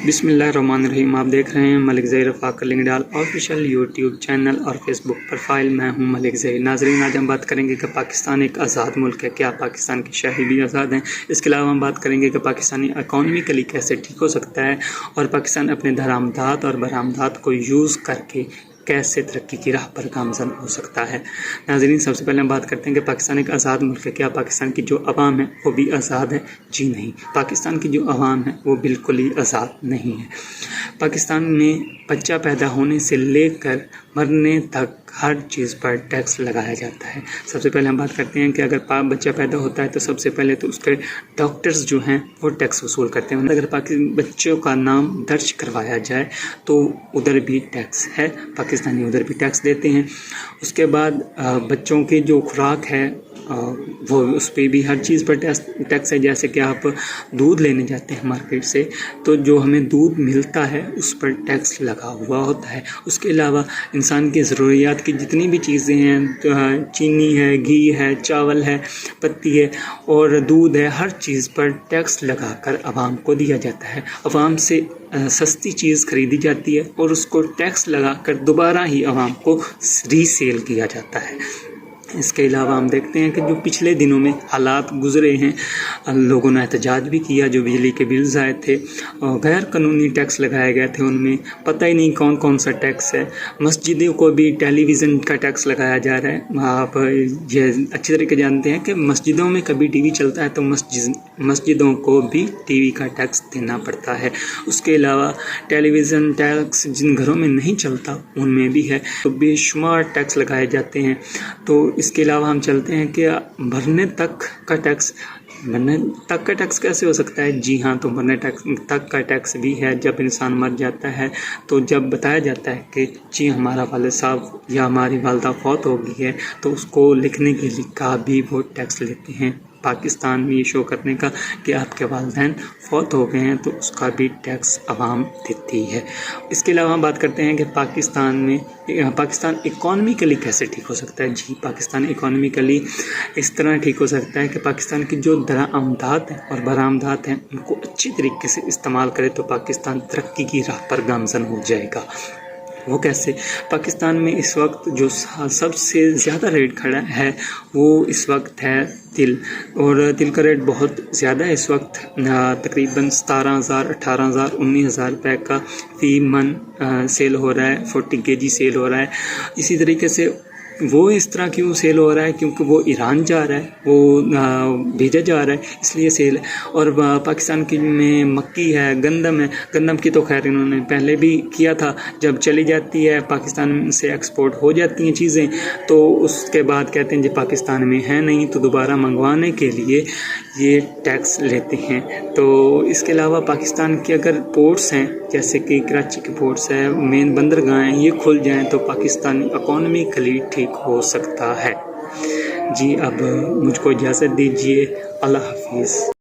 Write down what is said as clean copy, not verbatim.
बिस्मिल्लाहिर्रहमानिर्रहीम। आप देख रहे हैं मलिक ज़ही रफ़ाक लिंगडाल ऑफिशियल यूट्यूब चैनल और फेसबुक प्रोफाइल। मैं हूं मलिक ज़ही। नाज़रीन, आज हम बात करेंगे कि पाकिस्तान एक आज़ाद मुल्क है। क्या पाकिस्तान के शहरी भी आज़ाद हैं? इसके अलावा हम बात करेंगे कि पाकिस्तानी इकॉनमिकली कैसे ठीक हो सकता है और पाकिस्तान अपने दरामदात और बरामदात को यूज़ करके कैसे तरक्की की राह पर गामज़न हो सकता है। नाज़रीन, सबसे पहले हम बात करते हैं कि पाकिस्तान एक आज़ाद मुल्क है। क्या पाकिस्तान की जो अवाम है वो भी आज़ाद है? जी नहीं, पाकिस्तान की जो अवाम है वो बिल्कुल ही आज़ाद नहीं है। पाकिस्तान में बच्चा पैदा होने से लेकर मरने तक हर चीज़ पर टैक्स लगाया जाता है। सबसे पहले हम बात करते हैं कि अगर बच्चा पैदा होता है तो सबसे पहले तो उसके डॉक्टर्स जो हैं वो टैक्स वसूल करते हैं। अगर बच्चों का नाम दर्ज करवाया जाए तो उधर भी टैक्स है, पाकिस्तानी उधर भी टैक्स देते हैं। उसके बाद बच्चों की जो खुराक है वो उस पर भी हर चीज़ पर टैक्स है। जैसे कि आप दूध लेने जाते हैं मार्केट से तो जो हमें दूध मिलता है उस पर टैक्स लगा हुआ होता है। उसके अलावा इंसान की ज़रूरियात की जितनी भी चीज़ें हैं, चीनी है, घी है, चावल है, पत्ती है और दूध है, हर चीज़ पर टैक्स लगाकर आवाम को दिया जाता है। आवाम से सस्ती चीज़ खरीदी जाती है और उसको टैक्स लगाकर दोबारा ही आवाम को रीसेल किया जाता है। इसके अलावा हम देखते हैं कि जो पिछले दिनों में हालात गुजरे हैं, लोगों ने एहतजाज भी किया। जो बिजली के बिल्स आए थे और गैर कानूनी टैक्स लगाए गए थे, उनमें पता ही नहीं कौन कौन सा टैक्स है। मस्जिदों को भी टेलीविज़न का टैक्स लगाया जा रहा है। आप ये अच्छी तरीके जानते हैं कि मस्जिदों में कभी टीवी चलता है तो मस्जिदों को भी टीवी का टैक्स देना पड़ता है। उसके अलावा टेलीविज़न टैक्स जिन घरों में नहीं चलता उनमें भी है, तो बेशुमार टैक्स लगाए जाते हैं। तो इसके अलावा हम चलते हैं कि मरने तक का टैक्स कैसे हो सकता है? जी हाँ, तो मरने तक का टैक्स भी है। जब इंसान मर जाता है तो जब बताया जाता है कि जी हमारा वालिद साहब या हमारी वालदा फौत हो गई है तो उसको लिखने के लिए का भी वो टैक्स लेते हैं। पाकिस्तान में ये शो करने का कि आपके वालिदैन फौत हो गए हैं तो उसका भी टैक्स आवाम देती है। इसके अलावा हम बात करते हैं कि पाकिस्तान इकॉनमिकली कैसे ठीक हो सकता है। जी, पाकिस्तान इकॉनमिकली इस तरह ठीक हो सकता है कि पाकिस्तान की जो दरामदात हैं और बरामदात हैं उनको अच्छी तरीके से इस्तेमाल करे तो पाकिस्तान तरक्की की राह पर गामज़न हो जाएगा। वो कैसे? पाकिस्तान में इस वक्त जो सबसे ज़्यादा रेट खड़ा है वो इस वक्त है तिल, और तिल का रेट बहुत ज़्यादा है इस वक्त। तकरीबन 17,000, 18,000, 19,000 रुपये का फी मन सेल हो रहा है, 40 kg सेल हो रहा है। इसी तरीके से वो इस तरह क्यों सेल हो रहा है? क्योंकि वो ईरान जा रहा है, वो भेजा जा रहा है, इसलिए सेल है। और पाकिस्तान की में मक्की है, गंदम की तो खैर इन्होंने पहले भी किया था। जब चली जाती है पाकिस्तान से एक्सपोर्ट हो जाती हैं चीज़ें तो उसके बाद कहते हैं जी पाकिस्तान में है नहीं, तो दोबारा मंगवाने के लिए ये टैक्स लेते हैं। तो इसके अलावा पाकिस्तान के अगर पोर्ट्स हैं जैसे कि कराची के पोर्ट्स है, मेन बंदरगाह हैं, ये खुल जाएं तो पाकिस्तानी इकॉनमिकली ठीक हो सकता है। जी, अब मुझको इजाज़त दीजिए। अल्लाह हाफिज़।